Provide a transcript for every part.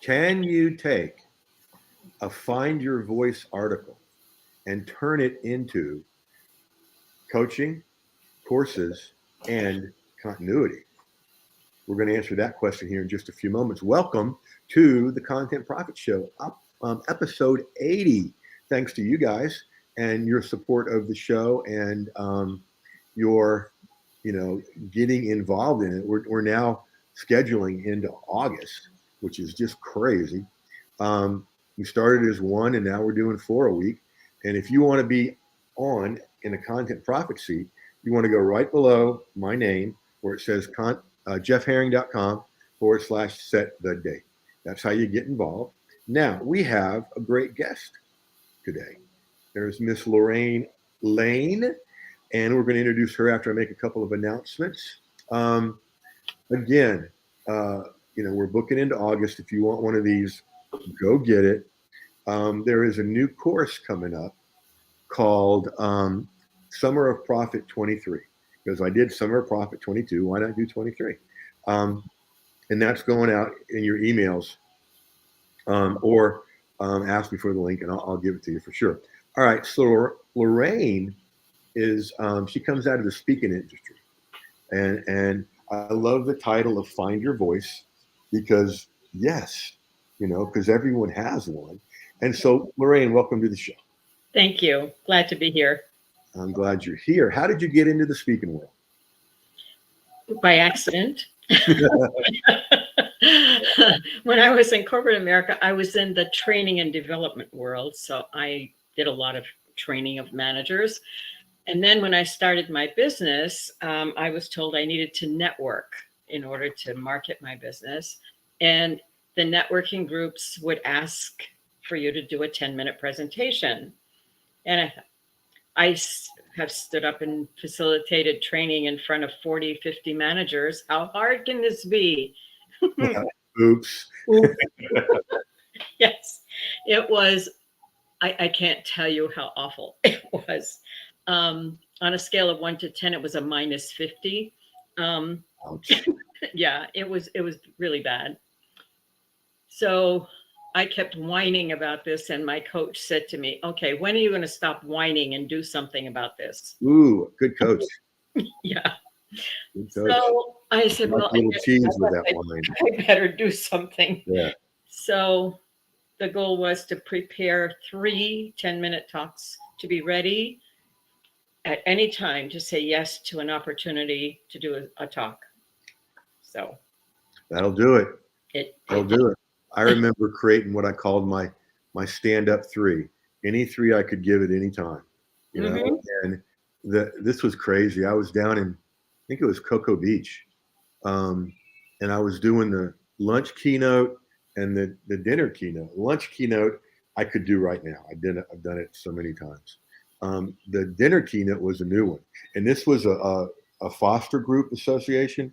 Can you take a Find Your Voice article and turn it into coaching, courses, and continuity? We're going to answer that question here in just a few moments. Welcome to the Content Profit Show, episode 80. Thanks to you guys and your support of the show and your, getting involved in it. We're now scheduling into August, which is just crazy. We started as 1 and now we're doing 4 a week. And if you want to be on in a Content Profit seat, you want to go right below my name where it says jeffherring.com/set the date. That's how you get involved. Now, we have a great guest today. There's Miss Lorraine Lane, and we're going to introduce her after I make a couple of announcements. Again, we're booking into August. If you want one of these, go get it. There is a new course coming up called Summer of Profit 23, because I did Summer of Profit 22. Why not do 23? And that's going out in your emails, or ask me for the link and I'll give it to you for sure. All right. So Lorraine is, she comes out of the speaking industry, and I love the title of Find Your Voice because because everyone has one. And so Lorraine, welcome to the show. Thank you. Glad to be here. I'm glad you're here. How did you get into the speaking world? By accident. When I was in corporate America, I was in the training and development world. So I did a lot of training of managers. And then when I started my business, I was told I needed to network in order to market my business. And the networking groups would ask for you to do a 10-minute presentation. And I have stood up and facilitated training in front of 40, 50 managers. How hard can this be? Oops. Yes, it was. I can't tell you how awful it was. On a scale of 1 to 10, it was a -50. Yeah, it was really bad. So I kept whining about this, and my coach said to me, "Okay, when are you going to stop whining and do something about this?" Ooh, good coach. Yeah. Good coach. So I said, "Well, little cheese with that wine. I better do something." Yeah. So the goal was to prepare 3 10-minute talks to be ready at any time to say yes to an opportunity to do a talk. So that'll do it. That'll do it. I remember creating what I called my stand-up 3. Any 3 I could give at any time. And this was crazy. I was down in, I think it was Cocoa Beach, and I was doing the lunch keynote and the dinner keynote. Lunch keynote I could do right now. I've done it so many times. The dinner keynote was a new one, and this was a foster group association,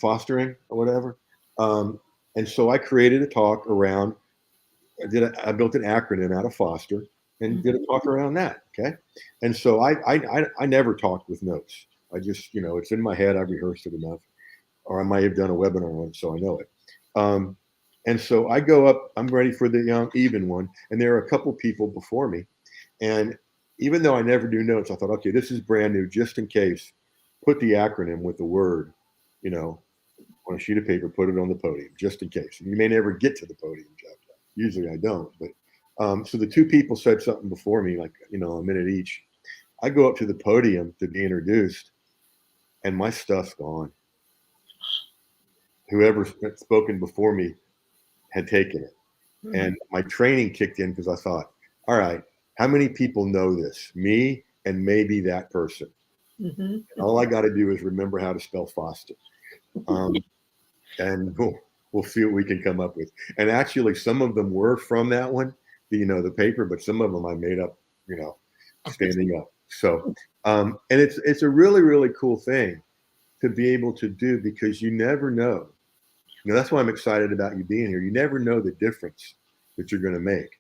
fostering or whatever. And so I created a talk around. I built an acronym out of foster and did a talk around that. Okay, and so I never talked with notes. I just it's in my head. I've rehearsed it enough, or I might have done a webinar on it, so I know it. And so I go up. I'm ready for the even one, and there are a couple people before me, and even though I never do notes, I thought, okay, this is brand new, just in case. Put the acronym with the word, on a sheet of paper, put it on the podium, just in case. And you may never get to the podium, Jeff. Usually I don't. But so the 2 people said something before me, like, a minute each. I go up to the podium to be introduced, and my stuff's gone. Whoever had spoken before me had taken it. And my training kicked in because I thought, all right, how many people know this? Me and maybe that person. And all I got to do is remember how to spell foster. And we'll see what we can come up with. And actually, some of them were from that one, the paper, but some of them I made up, standing up. So, and it's a really, really cool thing to be able to do, because you never know. That's why I'm excited about you being here. You never know the difference that you're going to make.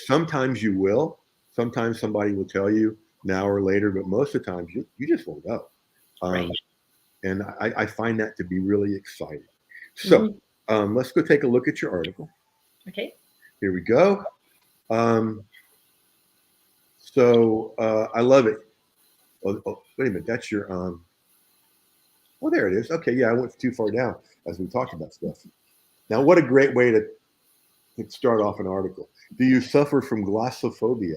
Sometimes you will. Sometimes somebody will tell you now or later, but most of the time you just won't know. Right. And I find that to be really exciting. So Let's go take a look at your article. Okay. Here we go. I love it. Oh, wait a minute. That's your, oh, there it is. Okay. Yeah. I went too far down as we talked about stuff. Now, what a great way to start off an article. Do you suffer from glossophobia?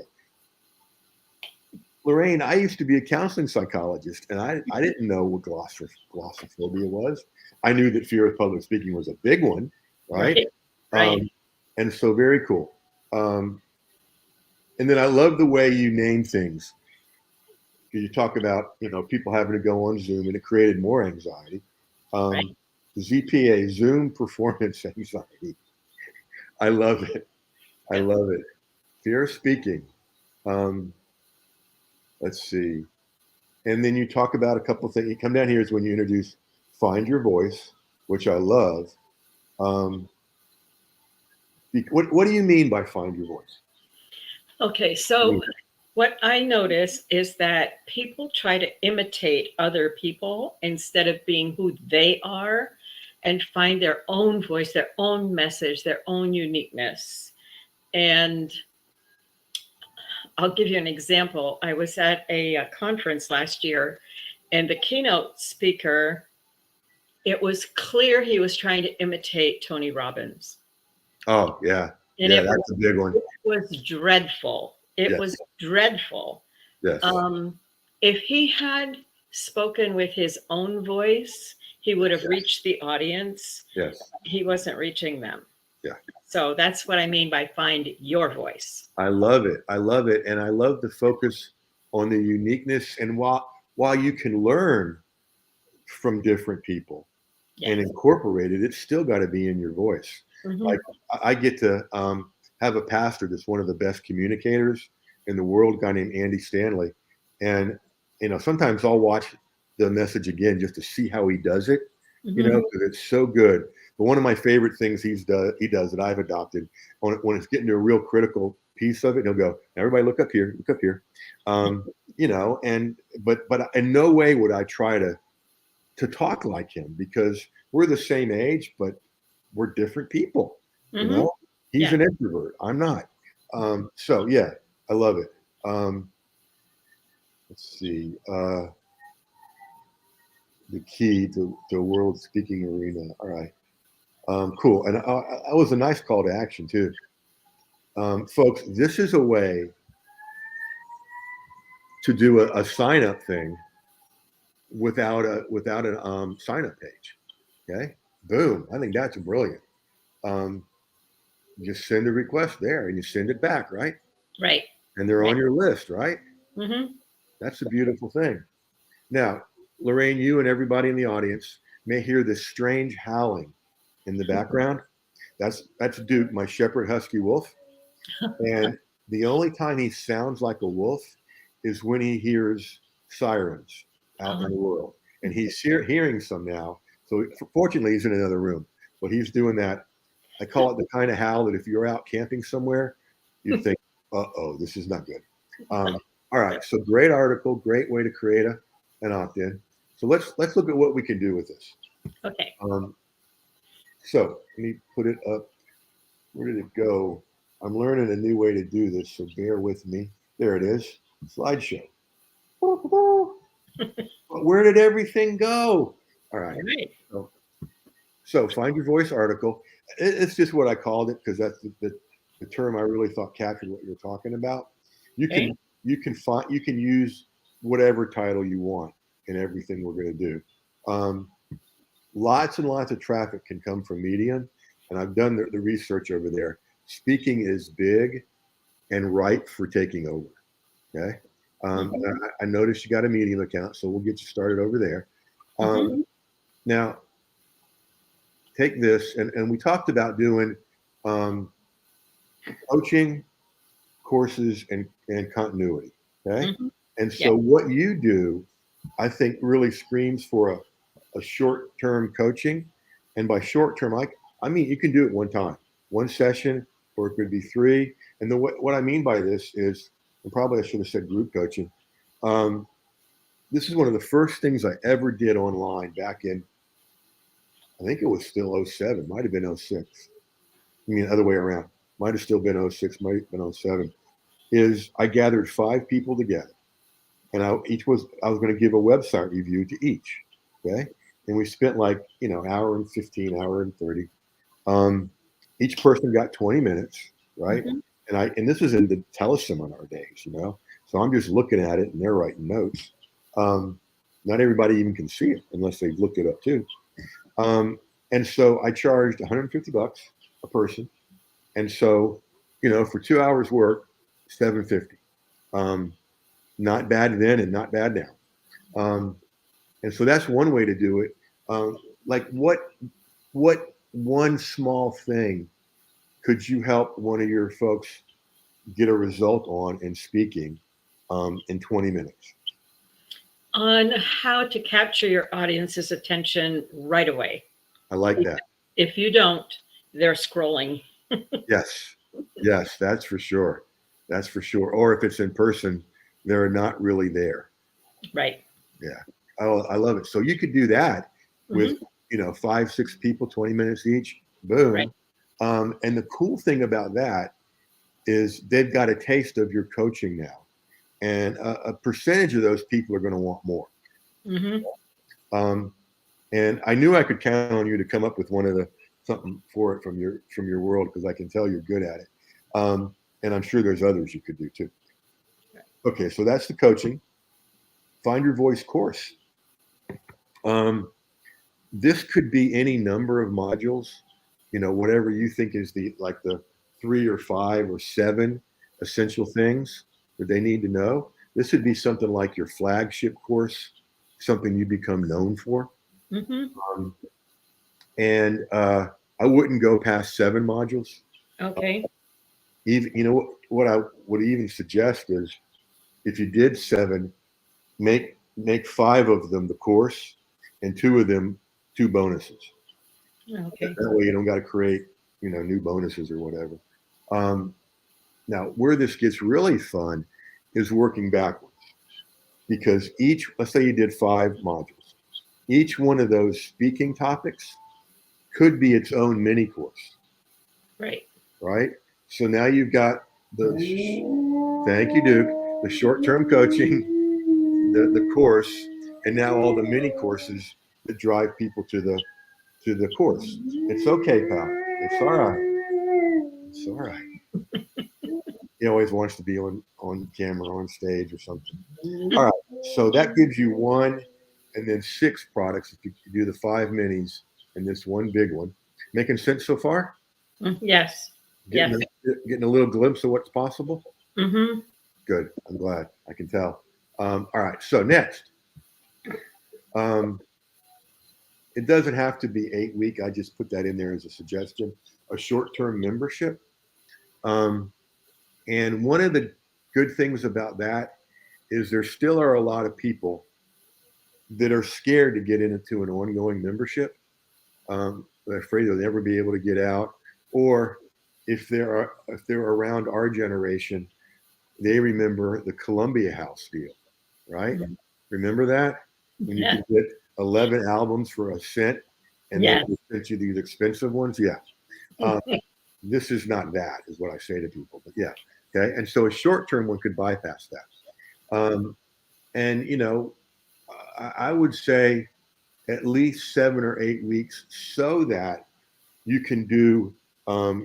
Lorraine, I used to be a counseling psychologist, and I didn't know what glossophobia was. I knew that fear of public speaking was a big one, right? Right. And so very cool. And then I love the way you name things. You talk about, people having to go on Zoom, and it created more anxiety. Right. ZPA, Zoom performance anxiety. I love it. I love it. Fear of speaking. Let's see. And then you talk about a couple of things. You come down here is when you introduce Find Your Voice, which I love. What do you mean by find your voice? Okay, so what I notice is that people try to imitate other people instead of being who they are and find their own voice, their own message, their own uniqueness. And I'll give you an example. I was at a conference last year, and the keynote speaker, it was clear he was trying to imitate Tony Robbins. Oh, yeah. And yeah, that's a big one. It was dreadful. It was dreadful. Yes. If he had spoken with his own voice, he would have reached the audience. Yes. He wasn't reaching them. Yeah. So that's what I mean by find your voice. I love it. I love it. And I love the focus on the uniqueness. And while you can learn from different people and incorporate it, it's still got to be in your voice. Mm-hmm. Like I get to have a pastor that's one of the best communicators in the world, a guy named Andy Stanley. And, sometimes I'll watch the message again just to see how he does it, because it's so good. But one of my favorite things he does that I've adopted when it's getting to a real critical piece of it, he'll go, everybody look up here, but in no way would I try to talk like him, because we're the same age, but we're different people. He's an introvert. I'm not. So yeah, I love it. Let's see. The key to world speaking arena. All right. Cool. And that was a nice call to action too. Folks, this is a way to do a sign up thing without a sign up page. Okay. Boom. I think that's brilliant. Just send a request there and you send it back, right? Right. And they're on your list, right? Mm-hmm. That's a beautiful thing. Now, Lorraine, you and everybody in the audience may hear this strange howling in the background. That's Duke, my shepherd husky wolf. And the only time he sounds like a wolf is when he hears sirens out in the world. And he's hearing some now. So fortunately, he's in another room, but he's doing that. I call it the kind of howl that if you're out camping somewhere, you think, uh-oh, this is not good. All right, so great article, great way to create an opt-in. So let's look at what we can do with this. Okay. So let me put it up. Where did it go? I'm learning a new way to do this, so bear with me. There it is, slideshow. Where did everything go? All right. So find your voice article. It's just what I called it because that's the term I really thought captured what you're talking about. You can use whatever title you want in everything we're going to do. Lots and lots of traffic can come from Medium, and I've done the research over there. Speaking is big and ripe for taking over. Okay. I noticed you got a Medium account, so we'll get you started over there. Now, take this, and we talked about doing coaching, courses, and continuity. Okay. And so what you do, I think, really screams for a short-term coaching. And by short-term, I mean, you can do it one time, one session, or it could be 3. And what I mean by this is, and probably I should have said group coaching. This is one of the first things I ever did online back in I think it was still '07, might have been '06. I mean, other way around. Might have still been '06, might have been '07. Is I gathered 5 people together, and I was going to give a website review to each. Okay, and we spent like hour and 15, hour and 30. Each person got 20 minutes, right? Mhm. And this is in the teleseminar days, So I'm just looking at it and they're writing notes. Not everybody even can see it unless they've looked it up too. And so I charged $150 a person. And so, for 2 hours work, $750. Not bad then and not bad now. And so that's one way to do it. Like what one small thing could you help one of your folks get a result on in speaking in 20 minutes? On how to capture your audience's attention right away. I like that. If you don't, they're scrolling. Yes, that's for sure. That's for sure. Or if it's in person, they're not really there. Right. Yeah. I love it. So you could do that with, 5, 6 people, 20 minutes each. Boom. Right. And the cool thing about that is they've got a taste of your coaching now. And a percentage of those people are going to want more. Mm-hmm. And I knew I could count on you to come up with something for it from your world, because I can tell you're good at it. And I'm sure there's others you could do too. Okay, so that's the coaching. Find your voice course. This could be any number of modules, whatever you think is the 3 or 5 or 7 essential things that they need to know. This would be something like your flagship course, something you become known for. Mm-hmm. And I wouldn't go past 7 modules. Okay. Even what I would even suggest is, if you did 7, make 5 of them the course, and 2 of them 2 bonuses. Okay. That way you don't got to create new bonuses or whatever. Now, where this gets really fun is working backwards, because let's say you did 5 modules. Each one of those speaking topics could be its own mini course. Right. Right. So now you've got thank you, Duke, the short-term coaching, the course, and now all the mini courses that drive people to the course. It's okay, pal. It's all right. It's all right. He always wants to be on camera, on stage or something. All right. So that gives you 1 and then 6 products if you do the 5 minis and this one big one. Making sense so far? Yes. Getting a little glimpse of what's possible? Mm-hmm. Good. I'm glad. I can tell. All right. So next. It doesn't have to be 8-week. I just put that in there as a suggestion. A short-term membership. And one of the good things about that is there still are a lot of people that are scared to get into an ongoing membership. They're afraid they'll never be able to get out. Or if they're around our generation, they remember the Columbia House deal, right? Mm-hmm. Remember that? When you could get 11 albums for a cent, and they sent you these expensive ones? Yeah. This is not that, is what I say to people. But yeah. Okay. And so a short-term one could bypass that. And, I would say at least 7 or 8 weeks, so that you can do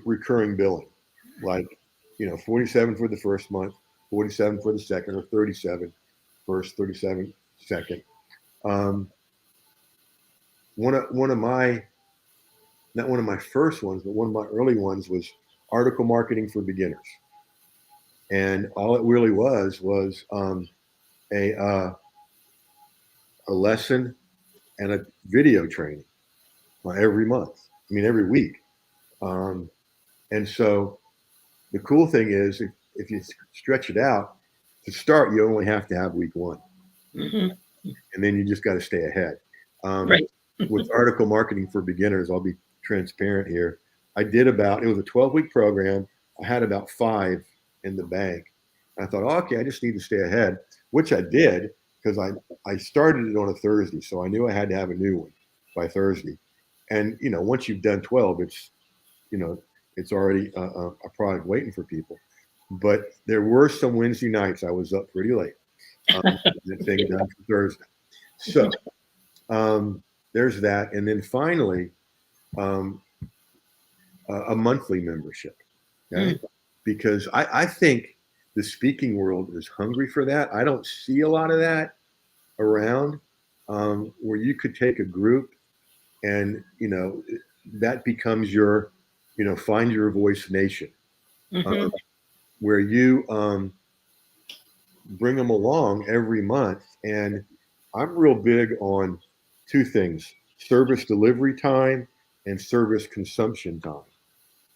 recurring billing, like 47 for the first month, 47 for the second, or 37 first, 37 second. One of my, not one of my first ones, but one of my early ones was article marketing for beginners, and all it really was a lesson and a video training every month. I mean, every week. And so the cool thing is, if you stretch it out, to start, you only have to have week 1. Mm-hmm. And then you just got to stay ahead. Right. With article marketing for beginners, I'll be transparent here. It was a 12-week program. I had about 5 in the bank. I thought, okay, I just need to stay ahead, which I did, because I started it on a Thursday. So I knew I had to have a new one by Thursday. And, once you've done 12, it's already a product waiting for people. But there were some Wednesday nights I was up pretty late. The thing done for Thursday. So there's that. And then finally, a monthly membership. Okay? Because I think the speaking world is hungry for that. I don't see a lot of that around where you could take a group and, that becomes your, find your voice nation, where you bring them along every month. And I'm real big on two things: service delivery time and service consumption time.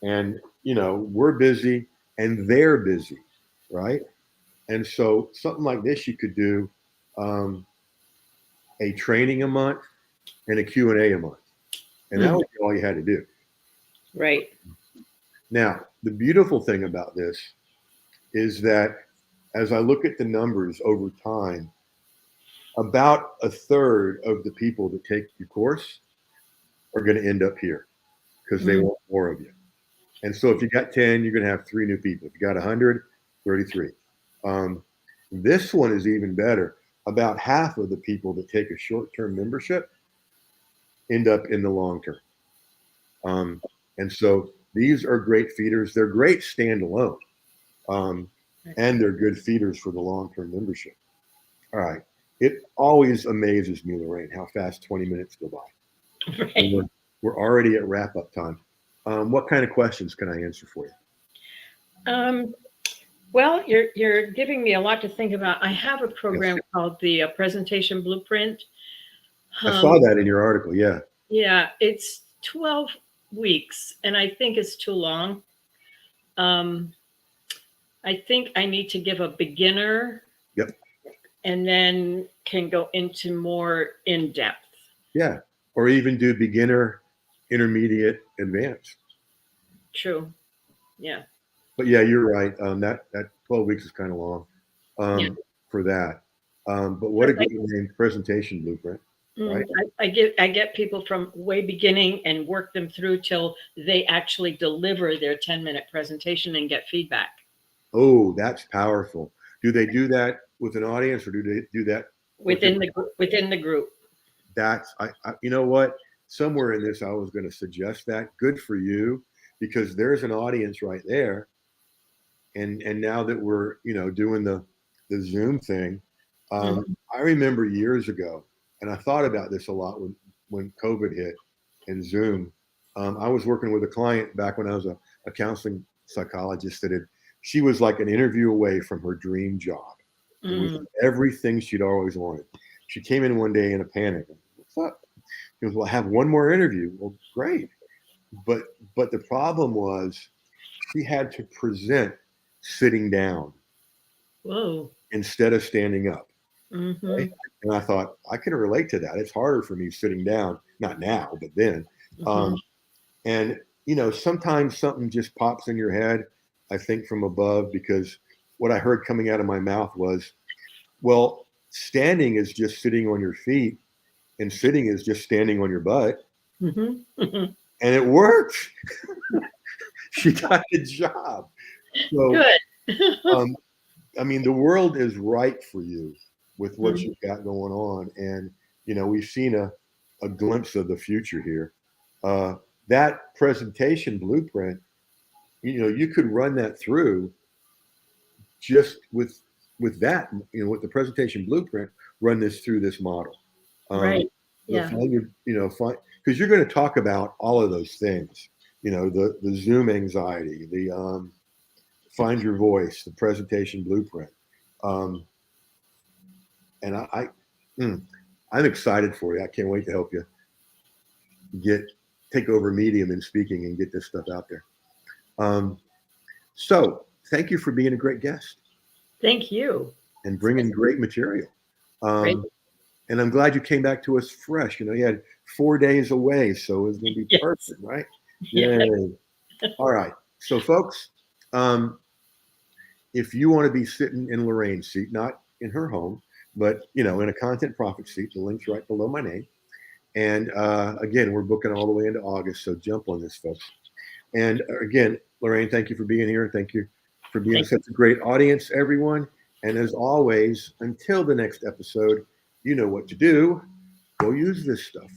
And, we're busy and they're busy, right? And so something like this, you could do a training a month and a Q&A a month. And that would be all you had to do. Right. Now, the beautiful thing about this is that as I look at the numbers over time, about a third of the people that take your course are going to end up here because they want more of you. And so if you got 10, you're going to have 3 new people. If you got 100, 33. This one is even better. About half of the people that take a short-term membership end up in the long-term. And so these are great feeders. They're great standalone. And they're good feeders for the long-term membership. All right. It always amazes me, Lorraine, how fast 20 minutes go by. Right. We're already at wrap-up time. What kind of questions can I answer for you? Well, you're giving me a lot to think about. I have a program called the Presentation Blueprint. I saw that in your article. Yeah. Yeah, it's 12 weeks, and I think it's too long. I think I need to give a beginner. Yep. And then can go into more in depth. Yeah, or even do beginner, intermediate, advanced. True. Yeah. But yeah, you're right. That 12 weeks is kind of long for that. But what a good name, Presentation Blueprint. Right? I get people from way beginning and work them through till they actually deliver their 10-minute presentation and get feedback. Oh, that's powerful. Do they do that with an audience, or do they do that within the group? That's you know what? Somewhere in this, I was going to suggest that. Good for you, because there's an audience right there. And now that we're doing the Zoom thing, I remember years ago, and I thought about this a lot when COVID hit and Zoom. I was working with a client back when I was a counseling psychologist she was like an interview away from her dream job. It was everything she'd always wanted. She came in one day in a panic. What's up? She goes, well, I have one more interview. Well, great. But the problem was she had to present sitting down. Whoa. Instead of standing up. Right? And I thought, I can relate to that. It's harder for me sitting down, not now, but then. And, sometimes something just pops in your head, I think, from above, because what I heard coming out of my mouth was, well, standing is just sitting on your feet and sitting is just standing on your butt. And it worked. She got the job. So, good. I mean, the world is ripe for you with what you've got going on. And, we've seen a glimpse of the future here. That presentation blueprint, you could run that through just with that, with the presentation blueprint, run this through this model. Right. Yeah. Because you're going to talk about all of those things, the Zoom anxiety, the find your voice, the presentation blueprint. And I'm excited for you. I can't wait to help you take over Medium in speaking and get this stuff out there. So thank you for being a great guest. Thank you. And bringing great material. And I'm glad you came back to us fresh. You had 4 days away, so it was going to be perfect, right? Yeah. All right. So folks, if you want to be sitting in Lorraine's seat, not in her home, but in a Content Profit seat, the link's right below my name. And again, we're booking all the way into August, so jump on this, folks. And again, Lorraine, thank you for being here. Thank you for being such a great audience, everyone. And as always, until the next episode, you know what to do. Go use this stuff.